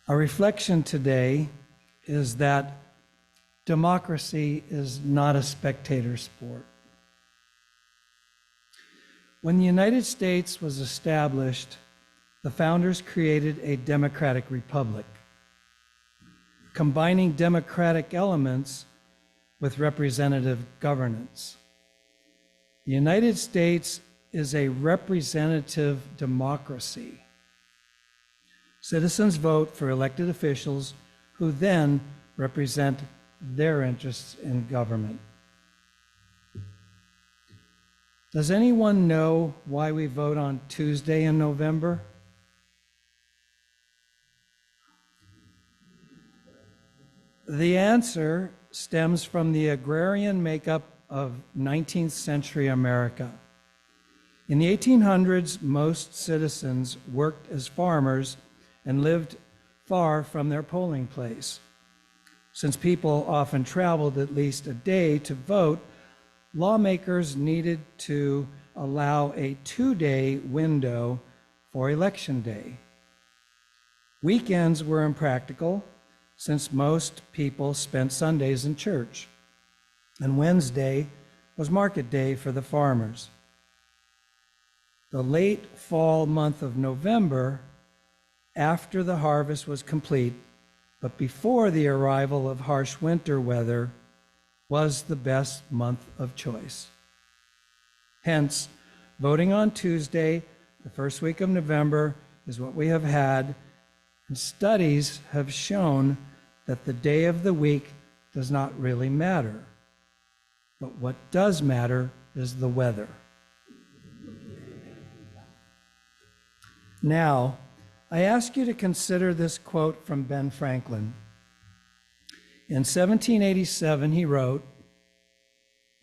Our reflection today is that democracy is not a spectator sport. When the United States was established, the founders created a democratic republic, combining democratic elements with representative governance. The United States is a representative democracy. Citizens vote for elected officials who then represent their interests in government. Does anyone know why we vote on Tuesday in November? The answer stems from the agrarian makeup of 19th century America. In the 1800s, most citizens worked as farmers and lived far from their polling place. Since people often traveled at least a day to vote, lawmakers needed to allow a 2-day window for election day. Weekends were impractical since most people spent Sundays in church, and Wednesday was market day for the farmers. The late fall month of November, after the harvest was complete, but before the arrival of harsh winter weather, was the best month of choice. Hence, voting on Tuesday, the first week of November, is what we have had, and studies have shown that the day of the week does not really matter. But what does matter is the weather. Now, I ask you to consider this quote from Ben Franklin. In 1787, he wrote,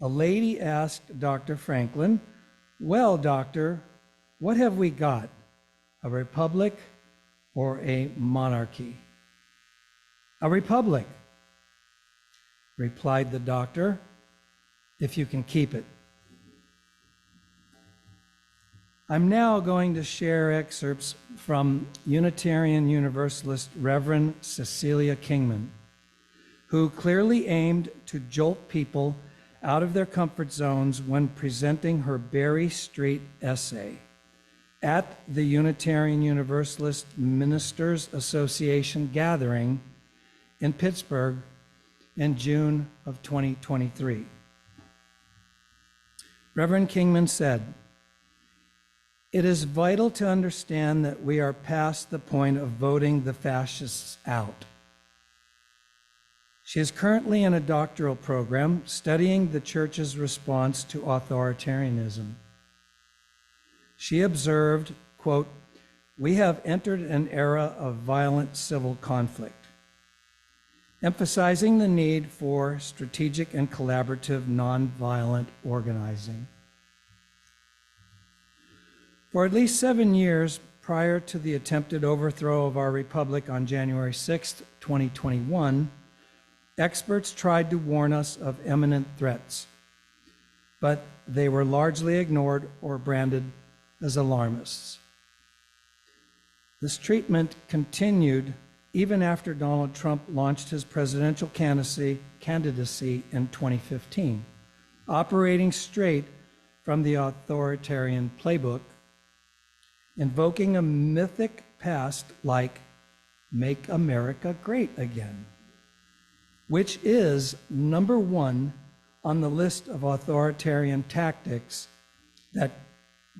"A lady asked Dr. Franklin, 'Well, doctor, what have we got, a republic or a monarchy?' 'A republic,' replied the doctor, 'if you can keep it.'" I'm now going to share excerpts from Unitarian Universalist Reverend Cecilia Kingman, who clearly aimed to jolt people out of their comfort zones when presenting her Berry Street essay at the Unitarian Universalist Ministers Association gathering in Pittsburgh in June of 2023. Reverend Kingman said, "It is vital to understand that we are past the point of voting the fascists out." She is currently in a doctoral program studying the church's response to authoritarianism. She observed, quote, "We have entered an era of violent civil conflict," emphasizing the need for strategic and collaborative nonviolent organizing. For at least 7 years prior to the attempted overthrow of our republic on January 6, 2021, experts tried to warn us of imminent threats, but they were largely ignored or branded as alarmists. This treatment continued even after Donald Trump launched his presidential candidacy in 2015, operating straight from the authoritarian playbook, invoking a mythic past like "Make America Great Again," which is number one on the list of authoritarian tactics that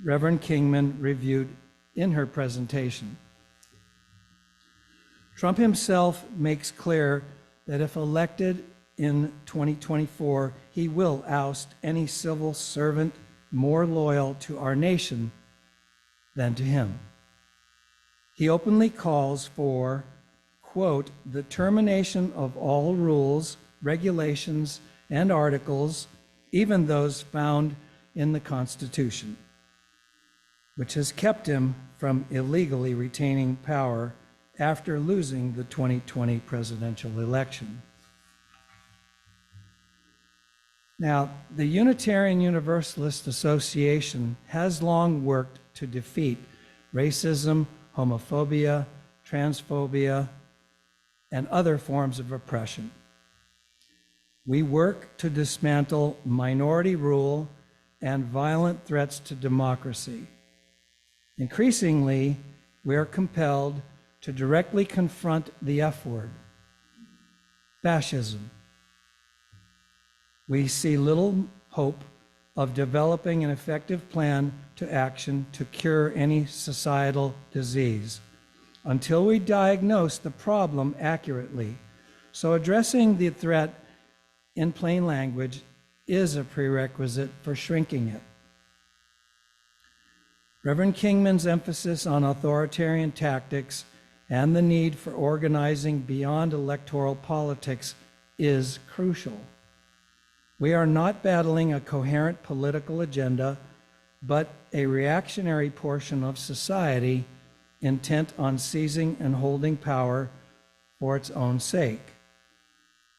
Reverend Kingman reviewed in her presentation. Trump himself makes clear that if elected in 2024, he will oust any civil servant more loyal to our nation than to him. He openly calls for, quote, "the termination of all rules, regulations, and articles, even those found in the Constitution, which has kept him from illegally retaining power after losing the 2020 presidential election." Now, the Unitarian Universalist Association has long worked to defeat racism, homophobia, transphobia, and other forms of oppression. We work to dismantle minority rule and violent threats to democracy. Increasingly, we are compelled to directly confront the F word, fascism. We see little hope of developing an effective plan to action to cure any societal disease until we diagnose the problem accurately. So addressing the threat in plain language is a prerequisite for shrinking it. Reverend Kingman's emphasis on authoritarian tactics and the need for organizing beyond electoral politics is crucial. We are not battling a coherent political agenda, but a reactionary portion of society intent on seizing and holding power for its own sake.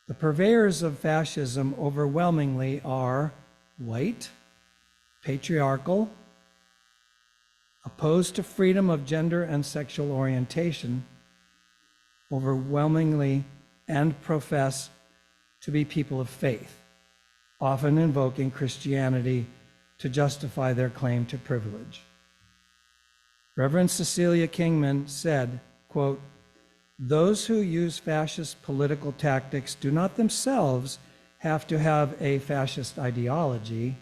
The purveyors of fascism overwhelmingly are white, patriarchal, opposed to freedom of gender and sexual orientation, overwhelmingly, and profess to be people of faith, often invoking Christianity to justify their claim to privilege. Reverend Cecilia Kingman said, quote, "Those who use fascist political tactics do not themselves have to have a fascist ideology.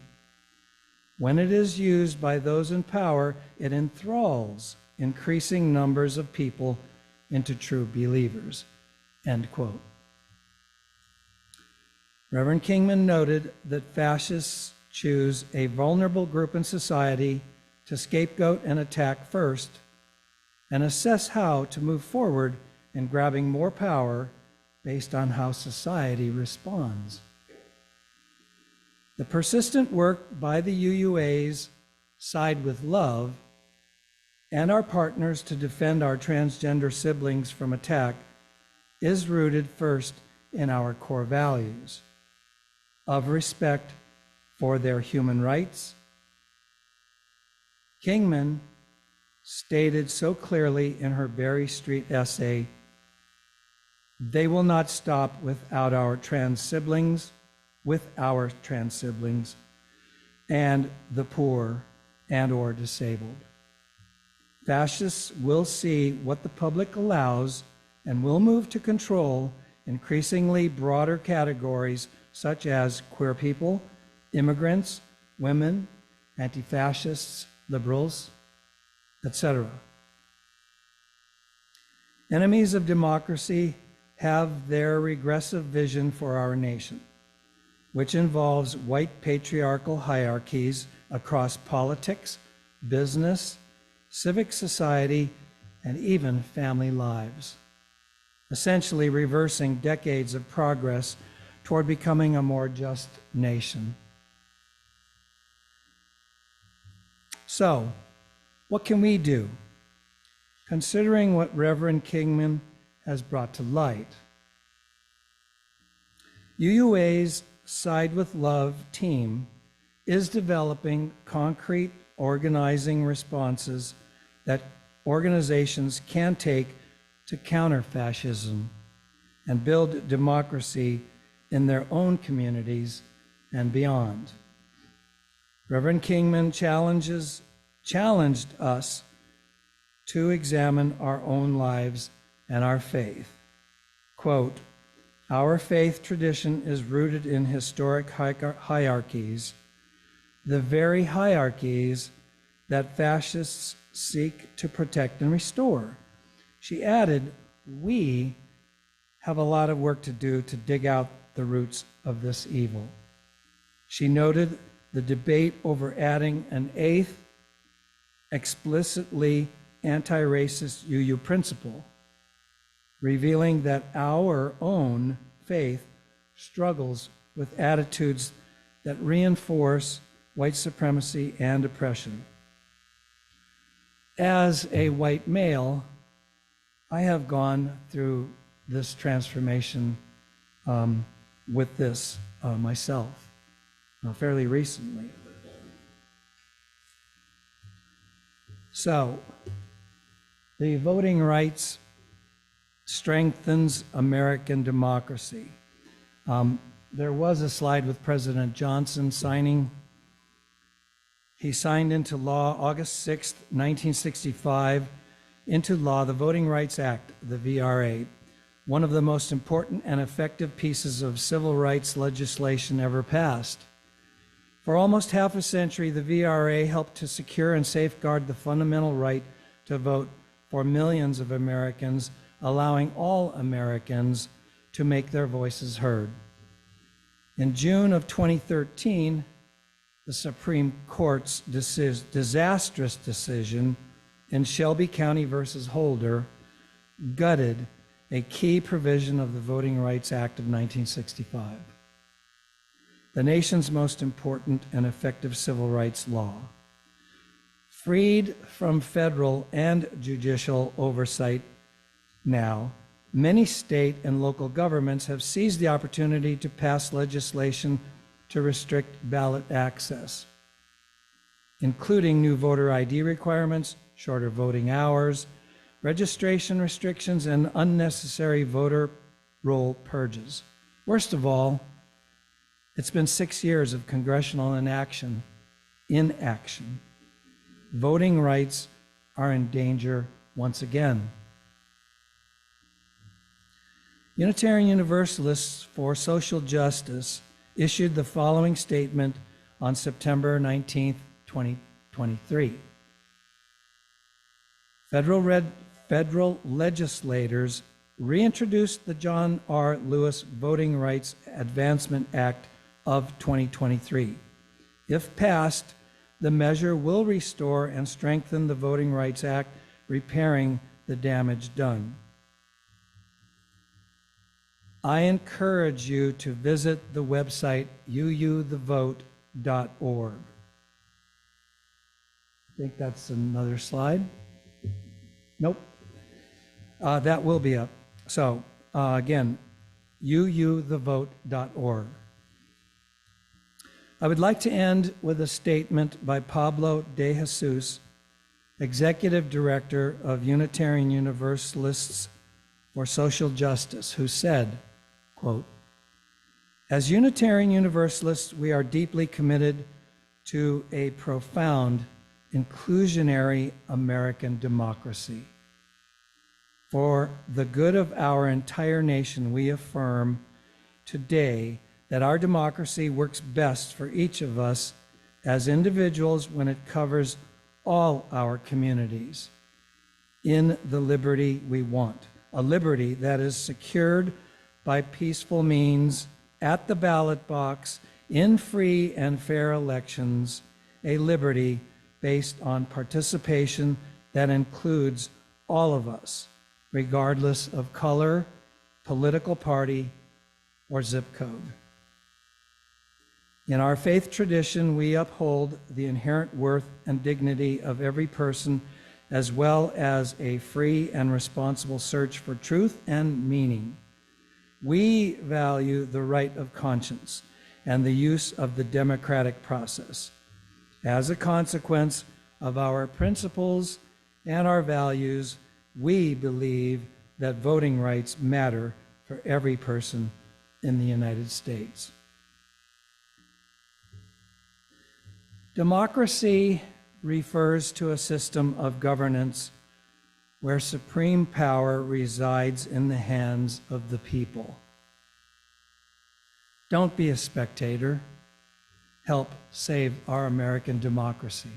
When it is used by those in power, it enthralls increasing numbers of people into true believers." End quote. Reverend Kingman noted that fascists choose a vulnerable group in society to scapegoat and attack first, and assess how to move forward in grabbing more power based on how society responds. The persistent work by the UUA's Side with Love and our partners to defend our transgender siblings from attack is rooted first in our core values of respect for their human rights. Kingman stated so clearly in her Berry Street essay, "They will not stop without our trans siblings, and the poor and or disabled. Fascists will see what the public allows and will move to control increasingly broader categories such as queer people, immigrants, women, anti-fascists, liberals, etc. Enemies of democracy have their regressive vision for our nation, which involves white patriarchal hierarchies across politics, business, civic society, and even family lives, essentially reversing decades of progress toward becoming a more just nation. So, what can we do? Considering what Reverend Kingman has brought to light, UUA's Side with Love team is developing concrete organizing responses that organizations can take to counter fascism and build democracy in their own communities and beyond. Reverend Kingman challenged us to examine our own lives and our faith. Quote, "Our faith tradition is rooted in historic hierarchies, the very hierarchies that fascists seek to protect and restore." She added, "We have a lot of work to do to dig out the roots of this evil." She noted the debate over adding an eighth explicitly anti-racist UU principle, revealing that our own faith struggles with attitudes that reinforce white supremacy and oppression. As a white male, I have gone through this transformation with this myself fairly recently. So, the voting rights strengthens American democracy. There was a slide with President Johnson signing. He signed into law August 6th, 1965, into law the Voting Rights Act, the VRA, one of the most important and effective pieces of civil rights legislation ever passed. For almost half a century, the VRA helped to secure and safeguard the fundamental right to vote for millions of Americans, allowing all Americans to make their voices heard. In June of 2013, the Supreme Court's disastrous decision in Shelby County versus Holder gutted a key provision of the Voting Rights Act of 1965, the nation's most important and effective civil rights law. Freed from federal and judicial oversight now, many state and local governments have seized the opportunity to pass legislation to restrict ballot access, including new voter ID requirements, shorter voting hours, registration restrictions, and unnecessary voter roll purges. Worst of all, it's been 6 years of congressional inaction. Voting rights are in danger once again. Unitarian Universalists for Social Justice issued the following statement on September 19, 2023. Federal legislators reintroduced the John R. Lewis Voting Rights Advancement Act of 2023. If passed, the measure will restore and strengthen the Voting Rights Act, repairing the damage done. I encourage you to visit the website uuthevote.org. I think that's another slide. Nope. That will be up. So again, uuthevote.org. I would like to end with a statement by Pablo de Jesus, Executive Director of Unitarian Universalists for Social Justice, who said, quote, "As Unitarian Universalists, we are deeply committed to a profound, inclusionary American democracy. For the good of our entire nation, we affirm today that our democracy works best for each of us as individuals when it covers all our communities in the liberty we want, a liberty that is secured by peaceful means at the ballot box in free and fair elections, a liberty based on participation that includes all of us, regardless of color, political party, or zip code. In our faith tradition, we uphold the inherent worth and dignity of every person, as well as a free and responsible search for truth and meaning. We value the right of conscience and the use of the democratic process. As a consequence of our principles and our values, we believe that voting rights matter for every person in the United States." Democracy refers to a system of governance where supreme power resides in the hands of the people. Don't be a spectator. Help save our American democracy.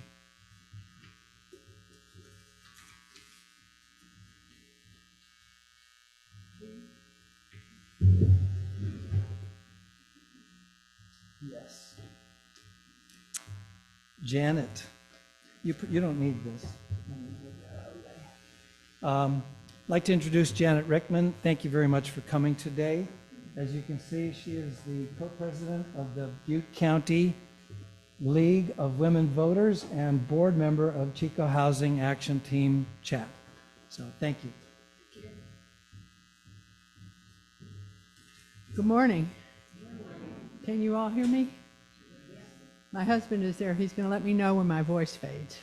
Yes. Janet, you don't need this. I'd like to introduce Janet Rickman. Thank you very much for coming today. As you can see, she is the co-president of the Butte County League of Women Voters and board member of Chico Housing Action Team Chat. So thank you. Good morning. Can you all hear me? My husband is there. He's going to let me know when my voice fades.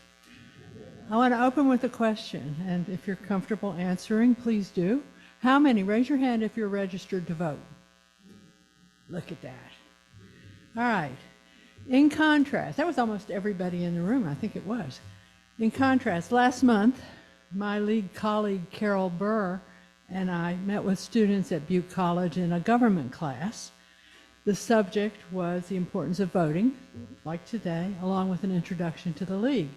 I want to open with a question, and if you're comfortable answering, please do. How many? Raise your hand if you're registered to vote. Look at that. All right. In contrast, that was almost everybody in the room, I think it was. In contrast, last month, my league colleague Carol Burr and I met with students at Butte College in a government class. The subject was the importance of voting, like today, along with an introduction to the league.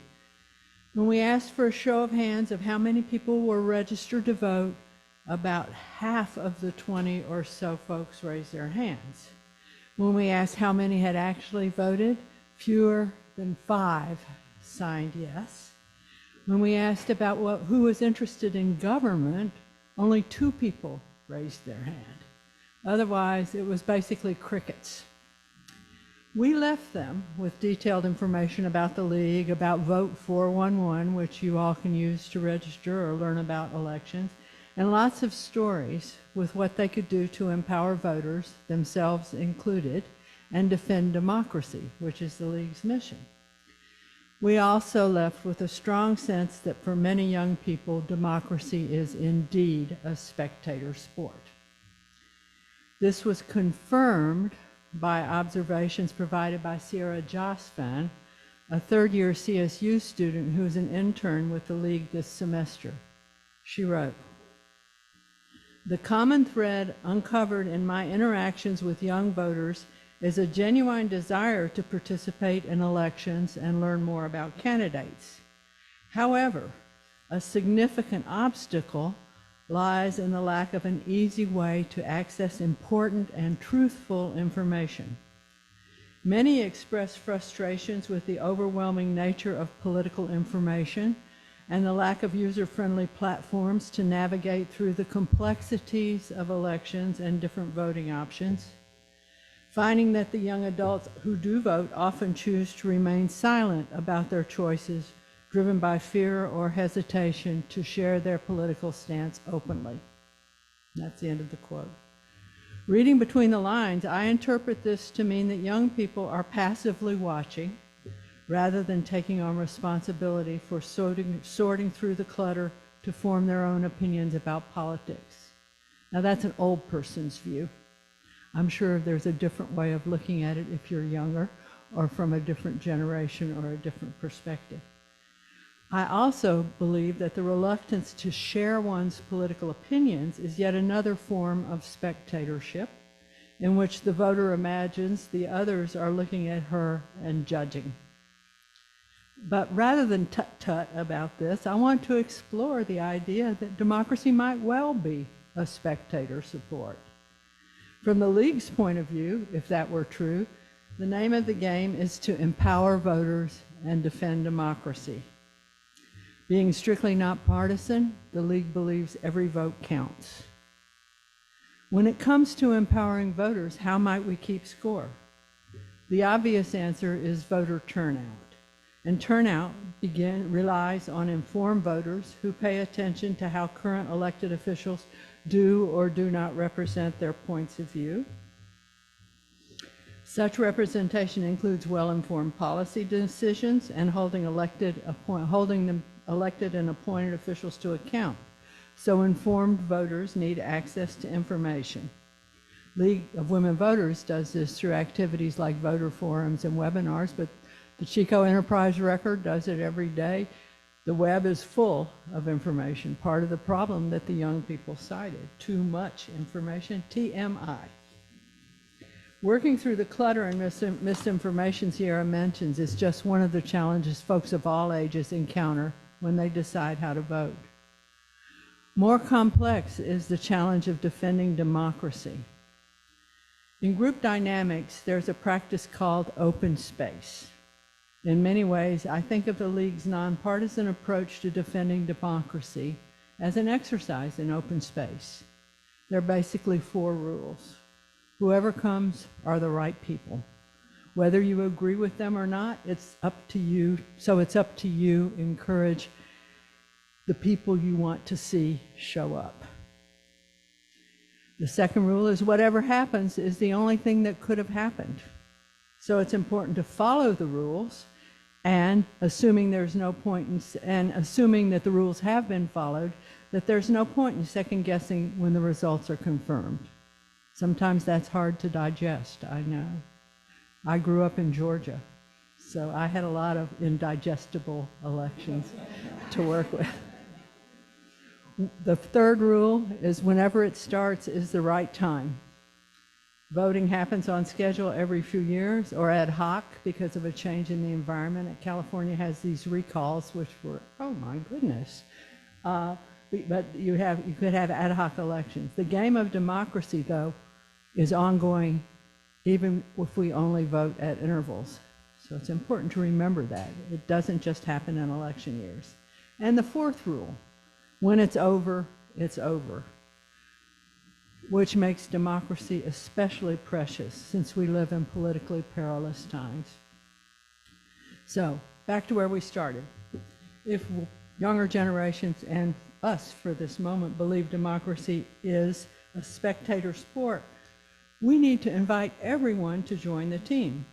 When we asked for a show of hands of how many people were registered to vote, about half of the 20 or so folks raised their hands. When we asked how many had actually voted, fewer than 5 signed yes. When we asked about who was interested in government, only 2 people raised their hand. Otherwise, it was basically crickets. We left them with detailed information about the league, about Vote 411, which you all can use to register or learn about elections, and lots of stories with what they could do to empower voters, themselves included, and defend democracy, which is the league's mission. We also left with a strong sense that for many young people, democracy is indeed a spectator sport. This was confirmed by observations provided by Sierra Josfan, a third-year CSU student who is an intern with the league this semester. She wrote, "The common thread uncovered in my interactions with young voters is a genuine desire to participate in elections and learn more about candidates. However, a significant obstacle lies in the lack of an easy way to access important and truthful information. Many express frustrations with the overwhelming nature of political information and the lack of user-friendly platforms to navigate through the complexities of elections and different voting options. Finding that the young adults who do vote often choose to remain silent about their choices, driven by fear or hesitation to share their political stance openly." That's the end of the quote. Reading between the lines, I interpret this to mean that young people are passively watching rather than taking on responsibility for sorting through the clutter to form their own opinions about politics. Now that's an old person's view. I'm sure there's a different way of looking at it if you're younger or from a different generation or a different perspective. I also believe that the reluctance to share one's political opinions is yet another form of spectatorship in which the voter imagines the others are looking at her and judging. But rather than tut-tut about this, I want to explore the idea that democracy might well be a spectator sport. From the league's point of view, if that were true, the name of the game is to empower voters and defend democracy. Being strictly not partisan, the league believes every vote counts. When it comes to empowering voters, how might we keep score? The obvious answer is voter turnout. And turnout relies on informed voters who pay attention to how current elected officials do or do not represent their points of view. Such representation includes well-informed policy decisions and holding them elected and appointed officials to account. So informed voters need access to information. League of Women Voters does this through activities like voter forums and webinars, but the Chico Enterprise Record does it every day. The web is full of information. Part of the problem that the young people cited, too much information, TMI. Working through the clutter and misinformation Sierra mentions is just one of the challenges folks of all ages encounter when they decide how to vote. More complex is the challenge of defending democracy. In group dynamics, there's a practice called open space. In many ways, I think of the League's nonpartisan approach to defending democracy as an exercise in open space. There are basically 4 rules. Whoever comes are the right people. Whether you agree with them or not, it's up to you. So it's up to you to encourage the people you want to see show up. The second rule is whatever happens is the only thing that could have happened. So it's important to follow the rules, and assuming there's no point in, and assuming that the rules have been followed, that there's no point in second guessing when the results are confirmed. Sometimes that's hard to digest, I know. I grew up in Georgia, so I had a lot of indigestible elections to work with. The third rule is whenever it starts is the right time. Voting happens on schedule every few years or ad hoc because of a change in the environment. California has these recalls, which were, oh my goodness. But you could have ad hoc elections. The game of democracy, though, is ongoing even if we only vote at intervals. So it's important to remember that. It doesn't just happen in election years. And the fourth rule, when it's over, which makes democracy especially precious since we live in politically perilous times. So, back to where we started. If younger generations and us for this moment believe democracy is a spectator sport, we need to invite everyone to join the team.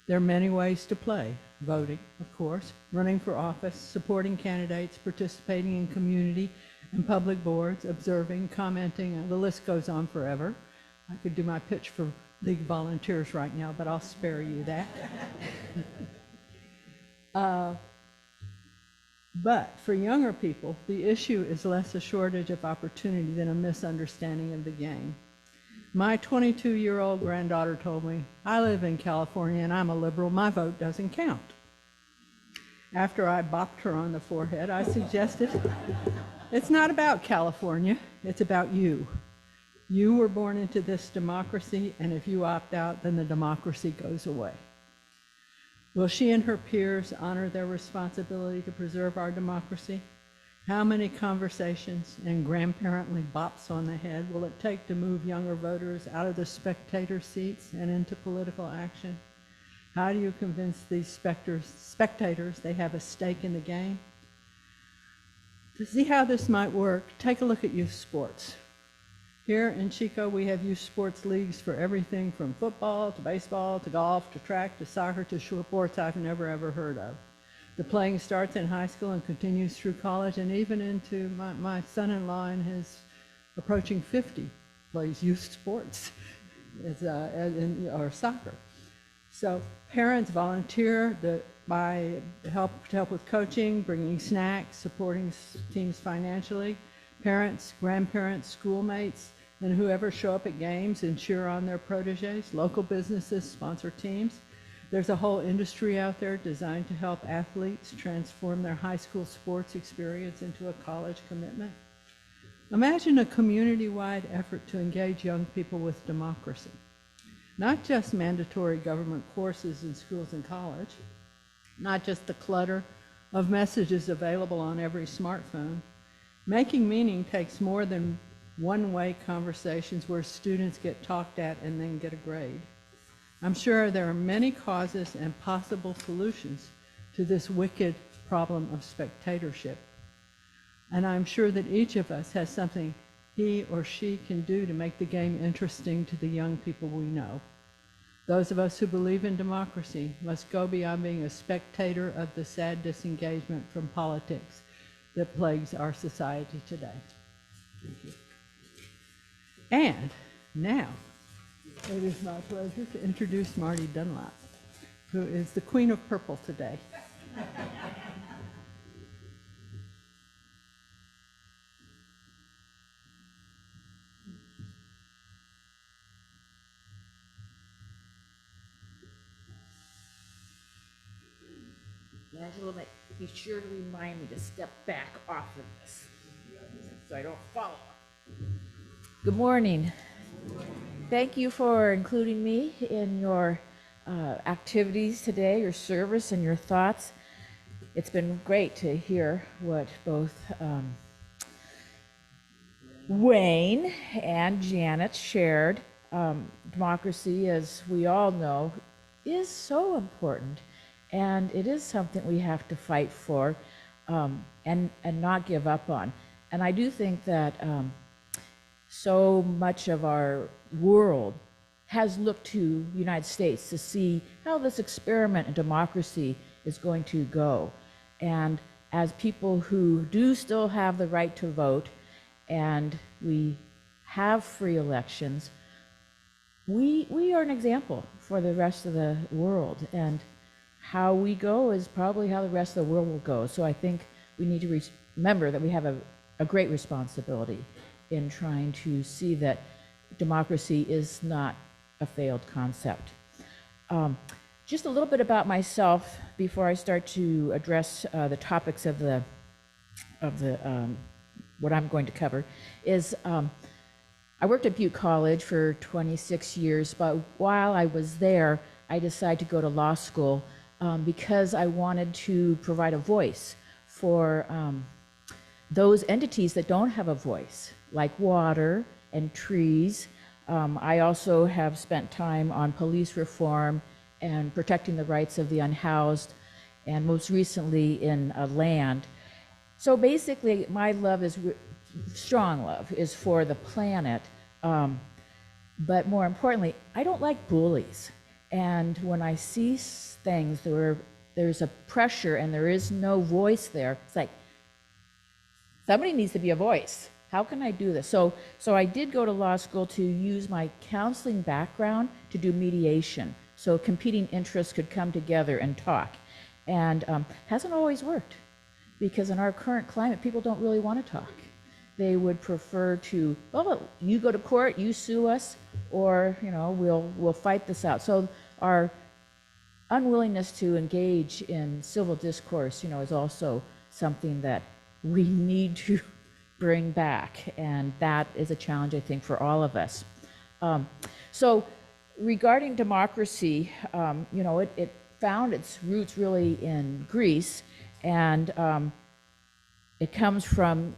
There are many ways to play. Voting, of course, running for office, supporting candidates, participating in community and public boards, observing, commenting, and the list goes on forever. I could do my pitch for League volunteers right now, but I'll spare you that. But for younger people, the issue is less a shortage of opportunity than a misunderstanding of the game. My 22-year-old granddaughter told me, I live in California and I'm a liberal, my vote doesn't count. After I bopped her on the forehead, I suggested, it's not about California, it's about you. You were born into this democracy, and if you opt out, then the democracy goes away. Will she and her peers honor their responsibility to preserve our democracy? How many conversations and grandparently bops on the head will it take to move younger voters out of the spectator seats and into political action? How do you convince these spectators they have a stake in the game? To see how this might work, take a look at youth sports. Here in Chico, we have youth sports leagues for everything from football to baseball to golf to track to soccer to sports I've never ever heard of. The playing starts in high school and continues through college, and even into my son-in-law in his approaching 50 plays youth sports or soccer. So parents volunteer to help with coaching, bringing snacks, supporting teams financially. Parents, grandparents, schoolmates, and whoever show up at games and cheer on their proteges. Local businesses sponsor teams. There's a whole industry out there designed to help athletes transform their high school sports experience into a college commitment. Imagine a community-wide effort to engage young people with democracy. Not just mandatory government courses in schools and college, not just the clutter of messages available on every smartphone. Making meaning takes more than one-way conversations where students get talked at and then get a grade. I'm sure there are many causes and possible solutions to this wicked problem of spectatorship. And I'm sure that each of us has something he or she can do to make the game interesting to the young people we know. Those of us who believe in democracy must go beyond being a spectator of the sad disengagement from politics that plagues our society today. Thank you. And now, it is my pleasure to introduce Marty Dunlap, who is the Queen of Purple today. Angela, be sure to remind me to step back off of this so I don't fall off. Good morning. Thank you for including me in your activities today, your service and your thoughts. It's been great to hear what both Wayne and Janet shared. Democracy, as we all know, is so important. And it is something we have to fight for and not give up on. And I do think that so much of our world has looked to the United States to see how this experiment in democracy is going to go. And as people who do still have the right to vote and we have free elections, we are an example for the rest of the world. And how we go is probably how the rest of the world will go. So I think we need to remember that we have a great responsibility in trying to see that democracy is not a failed concept. Just a little bit about myself before I start to address the topics of the what I'm going to cover is I worked at Butte College for 26 years, but while I was there, I decided to go to law school because I wanted to provide a voice for those entities that don't have a voice, like water and trees. I also have spent time on police reform and protecting the rights of the unhoused, and most recently in land. So basically, my love is strong love is for the planet, but more importantly, I don't like bullies. And when I see things where there's a pressure and there is no voice there, it's like, somebody needs to be a voice. How can I do this? So I did go to law school to use my counseling background to do mediation, so competing interests could come together and talk. And hasn't always worked, because in our current climate, people don't really want to talk. They would prefer to, oh, you go to court, you sue us, or we'll fight this out. So our unwillingness to engage in civil discourse, is also something that we need to bring back, and that is a challenge, I think, for all of us. So regarding democracy, it found its roots really in Greece, and it comes from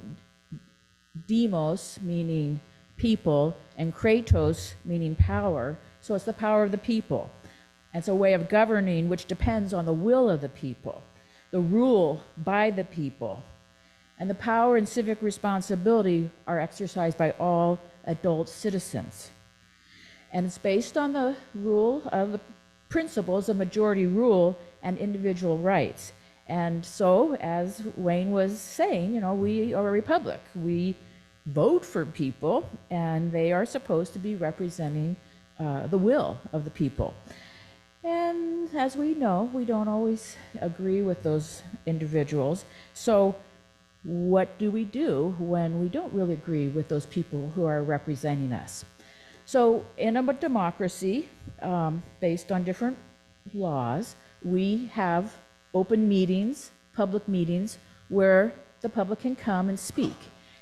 demos, meaning people, and kratos, meaning power. So it's the power of the people. And it's a way of governing which depends on the will of the people, the rule by the people. And the power and civic responsibility are exercised by all adult citizens. And it's based on the rule of the principles of majority rule and individual rights. And so, as Wayne was saying, we are a republic. We vote for people, and they are supposed to be representing the will of the people. And as we know, we don't always agree with those individuals. So what do we do when we don't really agree with those people who are representing us? So in a democracy, based on different laws, we have open meetings, public meetings, where the public can come and speak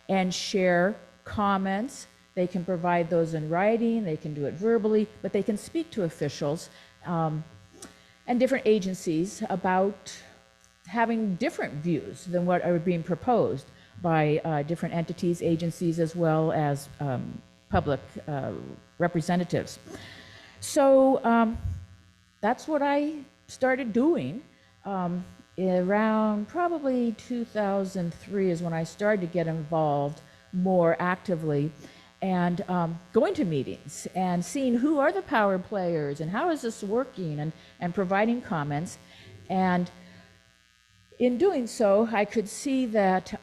and share comments. They can provide those in writing, they can do it verbally, but they can speak to officials and different agencies about having different views than what are being proposed by different entities, agencies, as well as public representatives. So that's what I started doing. Around probably 2003 is when I started to get involved more actively and going to meetings and seeing who are the power players and how is this working, and providing comments. And in doing so, I could see that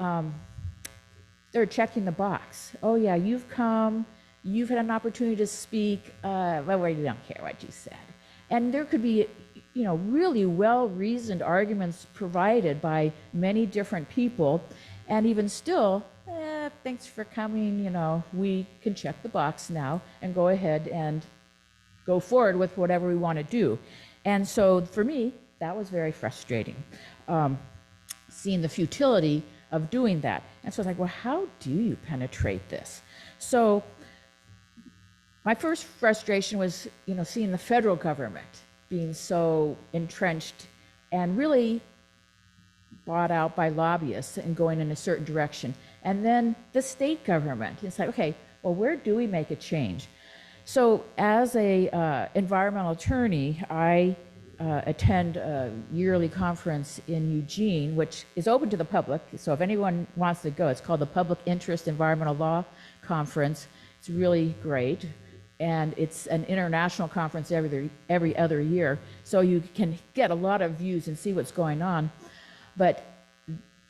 they're checking the box. Oh yeah, you've come, you've had an opportunity to speak, well, we don't care what you said. And there could be really well-reasoned arguments provided by many different people, and even still, thanks for coming, we can check the box now and go ahead and go forward with whatever we want to do. And so for me, that was very frustrating, seeing the futility of doing that. And so I was like, well, how do you penetrate this? So my first frustration was, seeing the federal government being so entrenched and really bought out by lobbyists and going in a certain direction. And then the state government, it's like, okay, well, where do we make a change? So as a environmental attorney, I attend a yearly conference in Eugene, which is open to the public. So if anyone wants to go, it's called the Public Interest Environmental Law Conference. It's really great. And it's an international conference every other year. So you can get a lot of views and see what's going on. But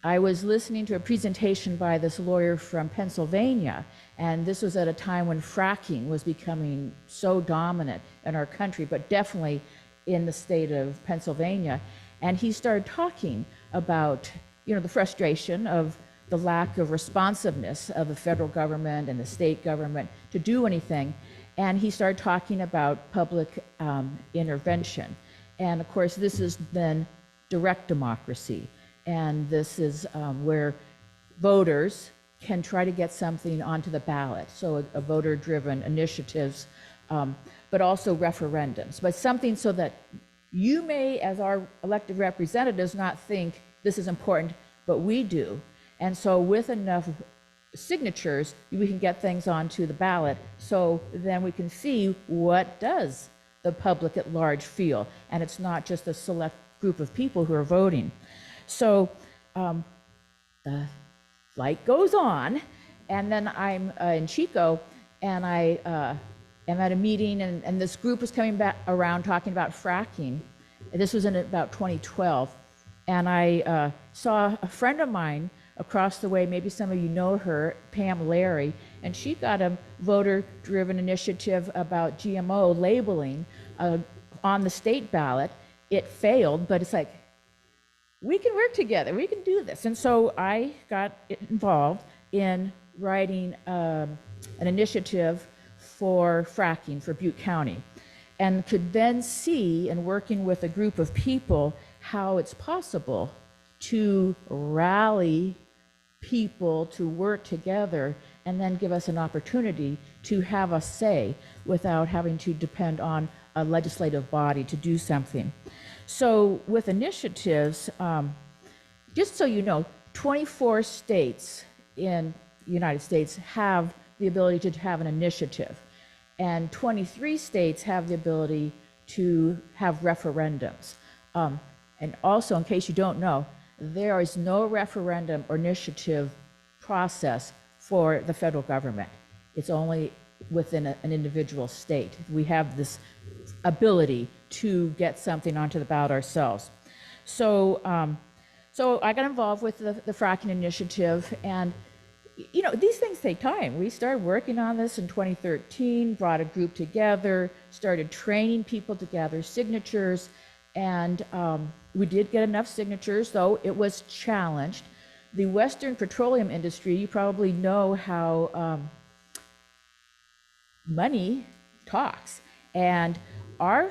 I was listening to a presentation by this lawyer from Pennsylvania, and this was at a time when fracking was becoming so dominant in our country, but definitely in the state of Pennsylvania. And he started talking about, the frustration of the lack of responsiveness of the federal government and the state government to do anything. And he started talking about public intervention. And of course, this is then direct democracy. And this is where voters can try to get something onto the ballot. So a voter-driven initiatives, but also referendums. But something so that you may, as our elected representatives, not think this is important, but we do. And so with enough signatures, we can get things onto the ballot. So then we can see what does the public at large feel. And it's not just a select group of people who are voting. So the flight goes on, and then I'm in Chico, and I am at a meeting, and this group was coming back around talking about fracking. This was in about 2012, and I saw a friend of mine across the way, maybe some of you know her, Pam Larry, and she got a voter-driven initiative about GMO labeling on the state ballot. It failed, but it's like, we can work together, we can do this. And so I got involved in writing an initiative for fracking for Butte County, and could then see, and working with a group of people, how it's possible to rally people to work together and then give us an opportunity to have a say without having to depend on a legislative body to do something. So with initiatives, just so you know, 24 states in the United States have the ability to have an initiative, and 23 states have the ability to have referendums. And also, in case you don't know, there is no referendum or initiative process for the federal government. It's only within an individual state. We have this ability to get something onto the ballot ourselves. So, so I got involved with the fracking initiative, and these things take time. We started working on this in 2013, brought a group together, started training people to gather signatures, and we did get enough signatures, though it was challenged. The Western petroleum industry, you probably know how money talks. And our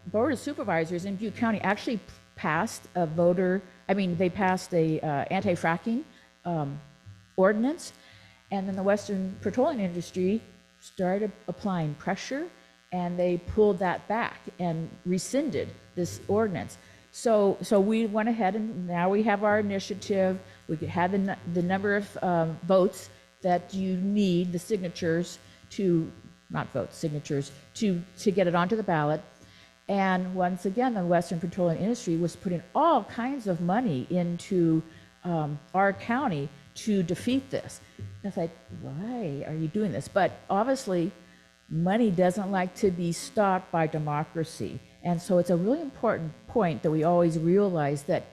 Board of Supervisors in Butte County actually passed they passed a anti-fracking ordinance, and then the Western petroleum industry started applying pressure, and they pulled that back and rescinded this ordinance. So we went ahead, and now we have our initiative. We had the number of votes that you need, the signatures signatures to get it onto the ballot. And once again, the Western petroleum industry was putting all kinds of money into our county to defeat this. And it's like, why are you doing this? But obviously, money doesn't like to be stopped by democracy. And so it's a really important point that we always realize that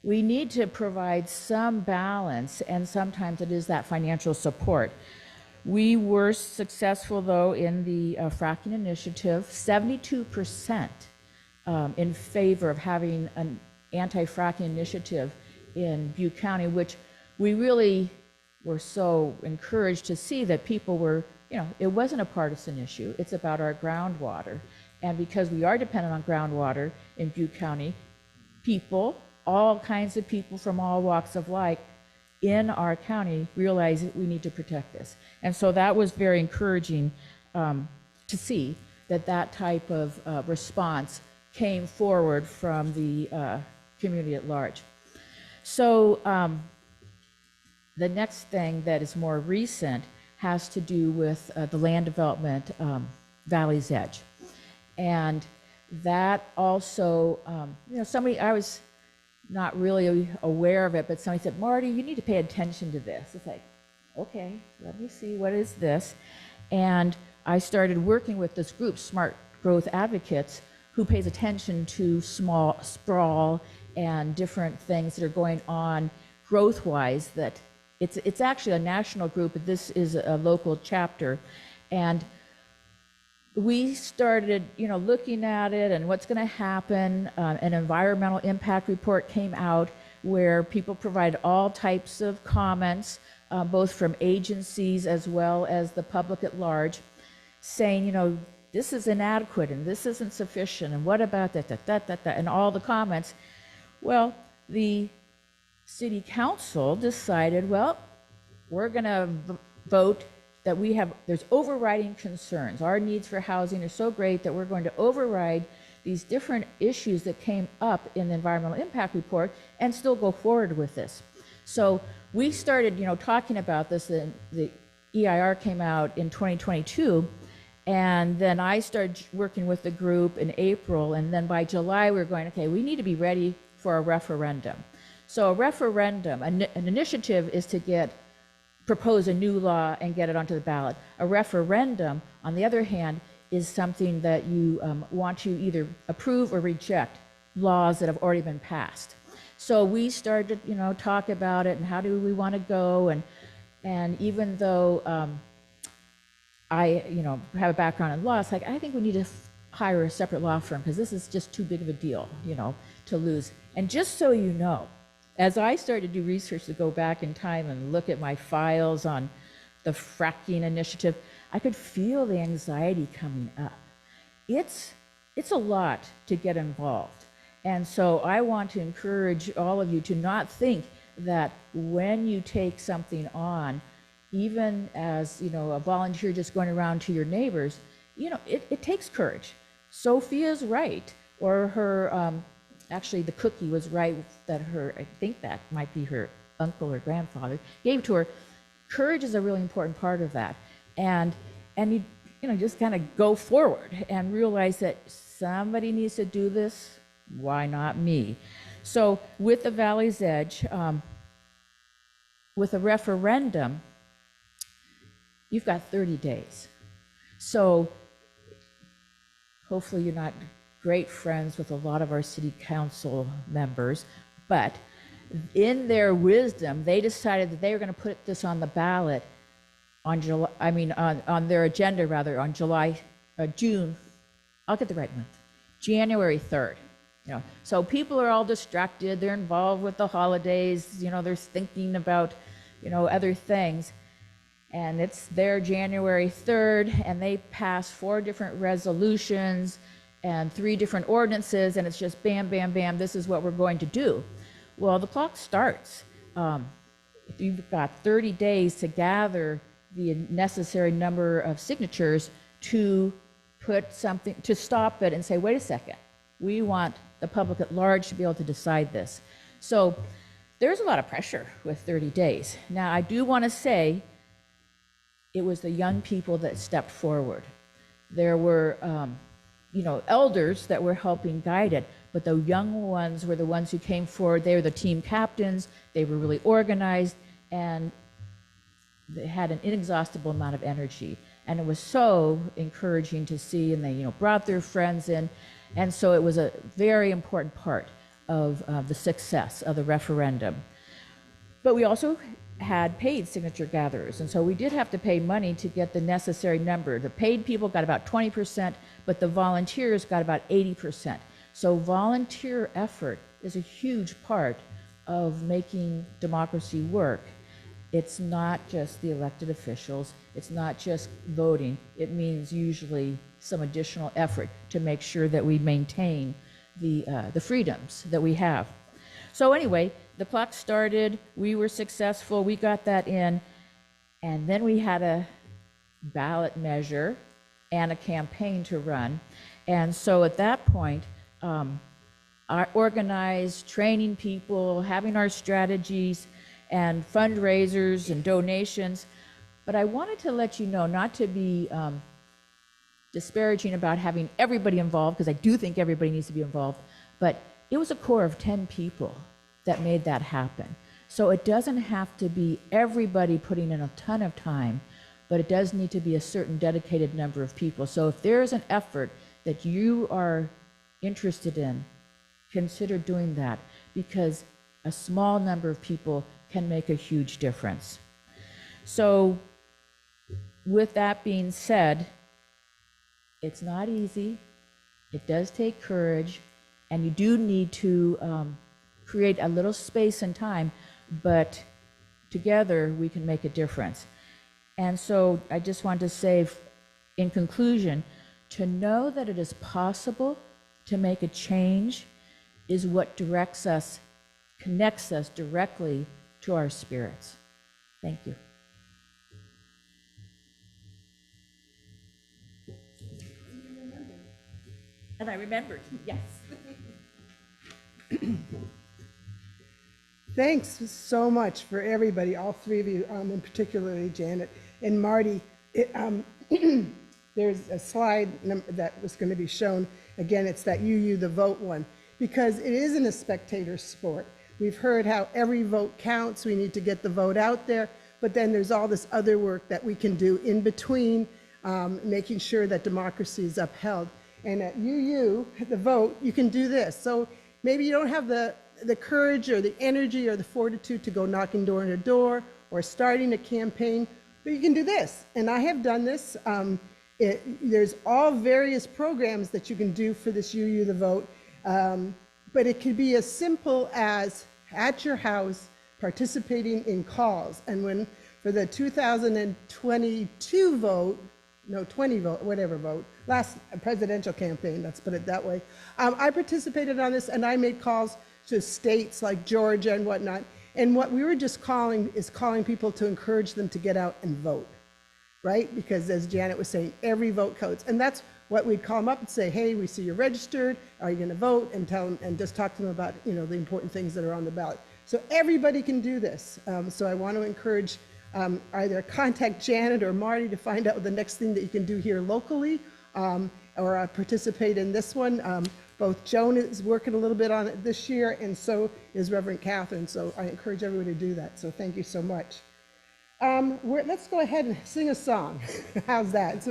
we need to provide some balance, and sometimes it is that financial support. We were successful, though, in the fracking initiative, 72% in favor of having an anti-fracking initiative in Butte County, which we really were so encouraged to see that people were, it wasn't a partisan issue. It's about our groundwater. And because we are dependent on groundwater in Butte County, people, all kinds of people from all walks of life in our county realize that we need to protect this. And so that was very encouraging to see that type of response came forward from the community at large. So the next thing that is more recent has to do with the land development Valley's Edge. And that also, I was not really aware of it, but somebody said, Marty, you need to pay attention to this. It's like, okay, let me see, what is this? And I started working with this group, Smart Growth Advocates, who pays attention to small sprawl and different things that are going on growth-wise. That it's actually a national group, but this is a local chapter. And we started, looking at it and what's going to happen. An environmental impact report came out where people provided all types of comments, both from agencies as well as the public at large, saying, this is inadequate and this isn't sufficient, and what about that, and all the comments. Well, the city council decided, well, we're going to vote that there's overriding concerns. Our needs for housing are so great that we're going to override these different issues that came up in the environmental impact report and still go forward with this. So we started, talking about this. The EIR came out in 2022, and then I started working with the group in April, and then by July we were going, okay, we need to be ready for a referendum. So a referendum, an initiative is to propose a new law and get it onto the ballot. A referendum, on the other hand, is something that you want to either approve or reject laws that have already been passed. So we started, talk about it and how do we want to go, and even though I, have a background in law, it's like, I think we need to hire a separate law firm because this is just too big of a deal, to lose. And just so you know, as I started to do research to go back in time and look at my files on the fracking initiative, I could feel the anxiety coming up. It's a lot to get involved. And so I want to encourage all of you to not think that when you take something on, even as a volunteer just going around to your neighbors, it takes courage. Sophia's right, or her, actually the cookie was right that I think that might be her uncle or grandfather, gave to her. Courage is a really important part of that. And you just kind of go forward and realize that somebody needs to do this. Why not me? So with the Valley's Edge, with a referendum, you've got 30 days. So hopefully you're not great friends with a lot of our city council members, but in their wisdom, they decided that they were going to put this on the ballot on their agenda rather, on June, I'll get the right month, January 3rd. So people are all distracted, they're involved with the holidays, they're thinking about, other things. And it's their January 3rd, and they passed 4 different resolutions and 3 different ordinances, and it's just bam, bam, bam, this is what we're going to do. Well, the clock starts. You've got 30 days to gather the necessary number of signatures to put something, to stop it and say, wait a second, we want the public at large to be able to decide this. So there's a lot of pressure with 30 days. Now, I do want to say it was the young people that stepped forward. There were, elders that were helping guide it, but the young ones were the ones who came forward. They were the team captains. They were really organized, and they had an inexhaustible amount of energy. And it was so encouraging to see, and they, brought their friends in. And so it was a very important part of the success of the referendum. But we also had paid signature gatherers, and so we did have to pay money to get the necessary number. The paid people got about 20%, but the volunteers got about 80%. So volunteer effort is a huge part of making democracy work. It's not just the elected officials, it's not just voting, it means usually some additional effort to make sure that we maintain the freedoms that we have. So anyway, the clock started, we were successful, we got that in, and then we had a ballot measure and a campaign to run. And so at that point, our organized, training people, having our strategies and fundraisers and donations. But I wanted to let you know, not to be disparaging about having everybody involved, because I do think everybody needs to be involved, but it was a core of 10 people that made that happen. So it doesn't have to be everybody putting in a ton of time, but it does need to be a certain dedicated number of people. So if there's an effort that you are interested in, consider doing that, because a small number of people can make a huge difference. So, with that being said, it's not easy. It does take courage, and you do need to create a little space and time, but together we can make a difference. And so I just want to say, in conclusion, to know that it is possible to make a change is what directs us, connects us directly to our spirits. Thank you. And I remembered, yes. Thanks so much for everybody, all three of you, and particularly Janet and Marty. There's a slide that was going to be shown. Again, it's that the vote one, because it isn't a spectator sport. We've heard how every vote counts. We need to get the vote out there, but then there's all this other work that we can do in between, making sure that democracy is upheld. And at the vote, you can do this. So maybe you don't have the courage or the energy or the fortitude to go knocking door to door or starting a campaign, but you can do this. And I have done this. There's all various programs that you can do for this the vote, but it could be as simple as at your house participating in calls. And for the 2022 vote, no, 20 vote, whatever vote, last presidential campaign, let's put it that way, I participated on this, and I made calls to states like Georgia and whatnot. And what we were just calling people to encourage them to get out and vote, right? Because as Janet was saying, every vote counts. And that's what we'd call them up and say, hey, we see you're registered. Are you going to vote? And tell them, and just talk to them about, the important things that are on the ballot. So everybody can do this. So I want to encourage either contact Janet or Marty to find out the next thing that you can do here locally, or participate in this one. Both Joan is working a little bit on it this year, and so is Reverend Catherine. So I encourage everybody to do that. So thank you so much. Let's go ahead and sing a song. How's that?